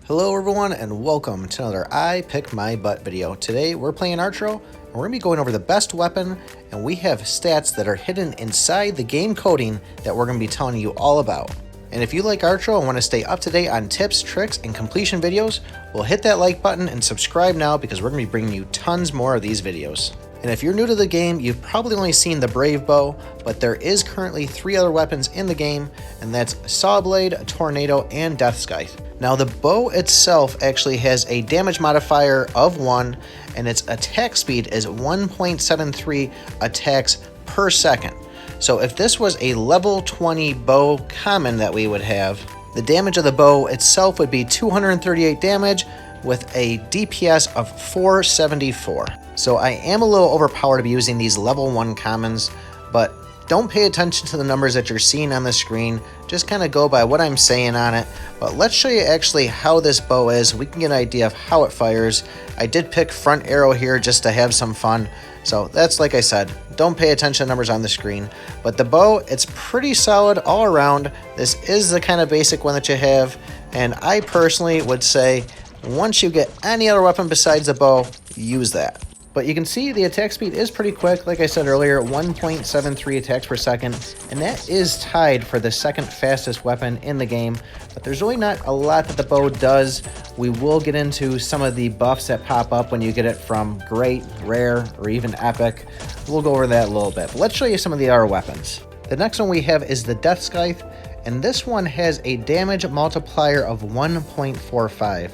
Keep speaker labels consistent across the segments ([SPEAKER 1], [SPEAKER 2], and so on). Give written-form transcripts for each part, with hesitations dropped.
[SPEAKER 1] Hello everyone and welcome to another I Pick My Butt video. Today we're playing Archero and we're going to be going over the best weapon, and we have stats that are hidden inside the game coding that we're going to be telling you all about. And if you like Archero and want to stay up to date on tips, tricks, and completion videos, well, hit that like button and subscribe now because we're going to be bringing you tons more of these videos. And if you're new to the game, you've probably only seen the Brave Bow, but there is currently 3 other weapons in the game, and that's Saw Blade, Tornado, and Descoth. Now the bow itself actually has a damage modifier of 1, and its attack speed is 1.73 attacks per second. So if this was a level 20 bow common that we would have, the damage of the bow itself would be 238 damage with a DPS of 474. So I am a little overpowered to be using these level 1 commons, but don't pay attention to the numbers that you're seeing on the screen. Just kind of go by what I'm saying on it. But let's show you actually how this bow is. We can get an idea of how it fires. I did pick front arrow here just to have some fun. So that's, like I said, don't pay attention to the numbers on the screen. But the bow, it's pretty solid all around. This is the kind of basic one that you have. And I personally would say, once you get any other weapon besides the bow, use that. But you can see the attack speed is pretty quick. Like I said earlier, 1.73 attacks per second, and that is tied for the second fastest weapon in the game. But there's really not a lot that the bow does. We will get into some of the buffs that pop up when you get it from Great, Rare, or even Epic. We'll go over that a little bit. But let's show you some of the other weapons. The next one we have is the Descoth, and this one has a damage multiplier of 1.45.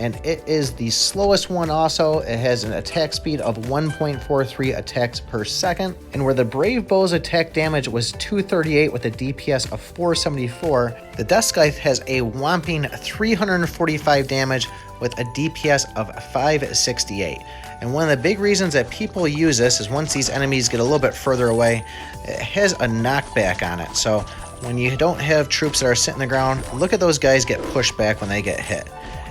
[SPEAKER 1] And it is the slowest one also. It has an attack speed of 1.43 attacks per second. And where the Brave Bow's attack damage was 238 with a DPS of 474, the Descoth has a whopping 345 damage with a DPS of 568. And one of the big reasons that people use this is once these enemies get a little bit further away, it has a knockback on it. So when you don't have troops that are sitting on the ground, look at those guys get pushed back when they get hit.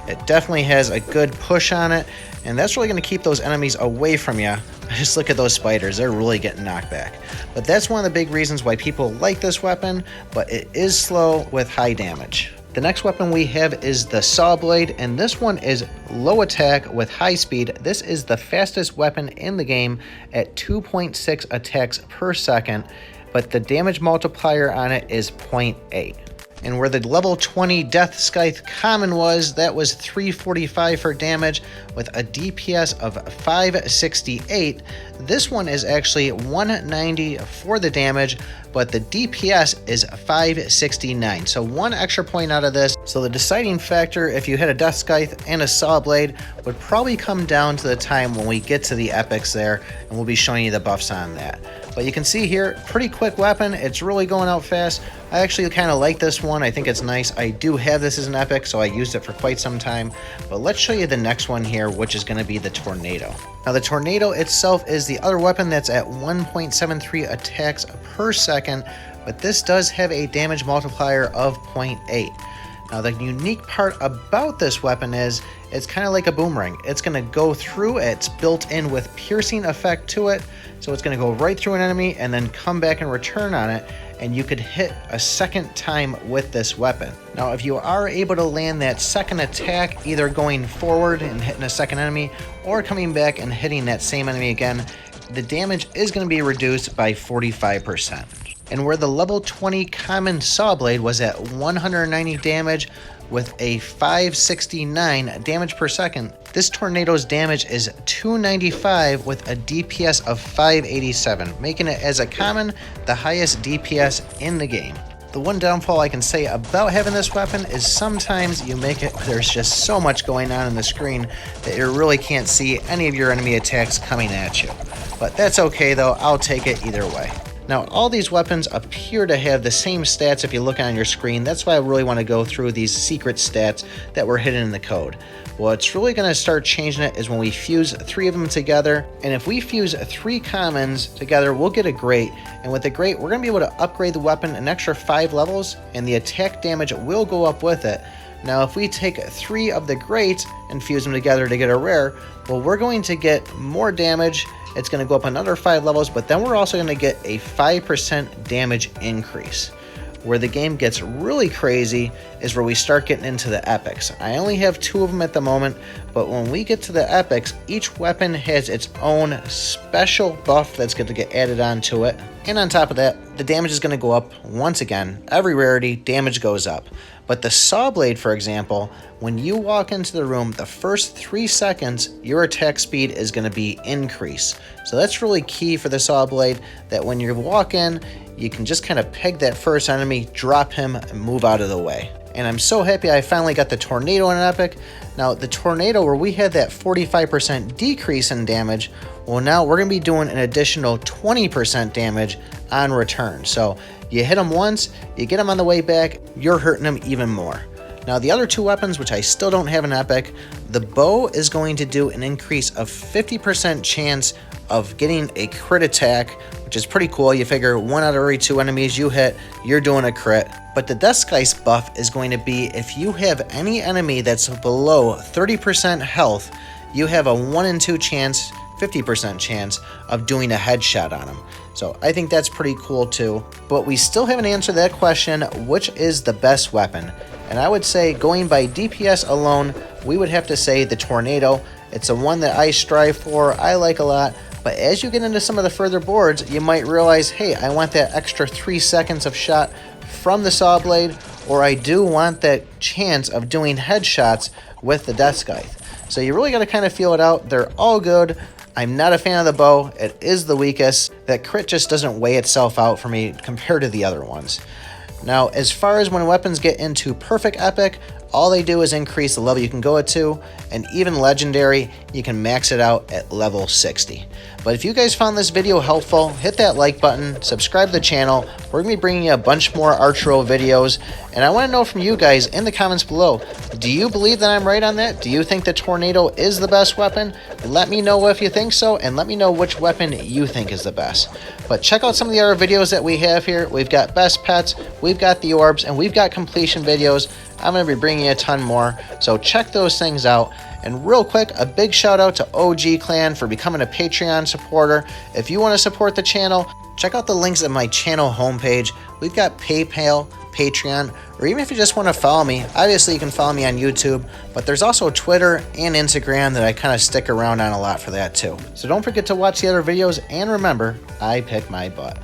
[SPEAKER 1] It definitely has a good push on it, and that's really going to keep those enemies away from you. Just look at those spiders, they're really getting knocked back. But that's one of the big reasons why people like this weapon, but it is slow with high damage. The next weapon we have is the Saw Blade, and this one is low attack with high speed. This is the fastest weapon in the game at 2.6 attacks per second, but the damage multiplier on it is 0.8. And where the level 20 Descoth common was, that was 345 for damage with a DPS of 568. This one is actually 190 for the damage, but the DPS is 569. So 1 extra point out of this. So the deciding factor, if you had a Descoth and a Saw Blade, would probably come down to the time when we get to the epics there, and we'll be showing you the buffs on that. But you can see here, pretty quick weapon. It's really going out fast. I actually kind of like this one. I think it's nice. I do have this as an epic, so I used it for quite some time. But let's show you the next one here, which is going to be the Tornado. Now the Tornado itself is the other weapon that's at 1.73 attacks per second, but this does have a damage multiplier of 0.8. Now the unique part about this weapon is it's kind of like a boomerang. It's going to go through, it's built in with piercing effect to it, so it's going to go right through an enemy and then come back and return on it, and you could hit a second time with this weapon. Now if you are able to land that second attack, either going forward and hitting a second enemy or coming back and hitting that same enemy again, the damage is going to be reduced by 45%. And where the level 20 common Saw Blade was at 190 damage with a 569 damage per second, this Tornado's damage is 295 with a DPS of 587, making it as a common the highest DPS in the game. The one downfall I can say about having this weapon is sometimes you make it where there's just so much going on the screen that you really can't see any of your enemy attacks coming at you. But that's okay though, I'll take it either way. Now, all these weapons appear to have the same stats if you look on your screen. That's why I really want to go through these secret stats that were hidden in the code. What's really going to start changing it is when we fuse 3 of them together. And if we fuse 3 commons together, we'll get a Great. And with the Great, we're going to be able to upgrade the weapon an extra 5 levels, and the attack damage will go up with it. Now, if we take 3 of the Greats and fuse them together to get a Rare, well, we're going to get more damage. It's going to go up another 5 levels, but then we're also going to get a 5% damage increase. where the game gets really crazy is where we start getting into the epics. I only have 2 of them at the moment, but when we get to the epics, each weapon has its own special buff that's going to get added onto it. And on top of that, the damage is going to go up once again. Every rarity, damage goes up. But the saw blade, for example, when you walk into the room, the first 3 seconds, your attack speed is going to be increased. So that's really key for the saw blade, that when you walk in, you can just kind of peg that first enemy, drop him, and move out of the way. And I'm so happy I finally got the tornado in an epic. Now, the tornado, where we had that 45% decrease in damage, well, now we're going to be doing an additional 20% damage on return. So you hit them once, you get them on the way back, you're hurting them even more. Now, the other 2 weapons, which I still don't have an epic, the bow is going to do an increase of 50% chance of getting a crit attack, which is pretty cool. You figure 1 out of every 2 enemies you hit, you're doing a crit. But the Descoth buff is going to be if you have any enemy that's below 30% health, you have a 1 in 2 chance, 50% chance of doing a headshot on them. So I think that's pretty cool too. But we still haven't answered that question, which is the best weapon? And I would say, going by DPS alone, we would have to say the tornado. It's the one that I strive for, I like a lot. But as you get into some of the further boards, you might realize, hey, I want that extra 3 seconds of shot from the saw blade, or I do want that chance of doing headshots with the Descoth. So you really got to kind of feel it out. They're all good. I'm not a fan of the bow. It is the weakest. That crit just doesn't weigh itself out for me compared to the other ones. Now, as far as when weapons get into perfect epic, all they do is increase the level you can go to, and even legendary, you can max it out at level 60. But if you guys found this video helpful, hit that like button, subscribe to the channel. We're going to be bringing you a bunch more Archero videos, and I want to know from you guys in the comments below, do you believe that I'm right on that? Do you think the tornado is the best weapon? Let me know if you think so, and let me know which weapon you think is the best. But check out some of the other videos that we have here. We've got best pets, we've got the orbs, and we've got completion videos. I'm going to be bringing you a ton more, so check those things out. And real quick, a big shout out to OG Clan for becoming a Patreon supporter. If you want to support the channel, check out the links at my channel homepage. We've got PayPal, Patreon, or even if you just want to follow me, obviously you can follow me on YouTube, but there's also Twitter and Instagram that I kind of stick around on a lot for that too. So don't forget to watch the other videos, and remember, I pick my butt.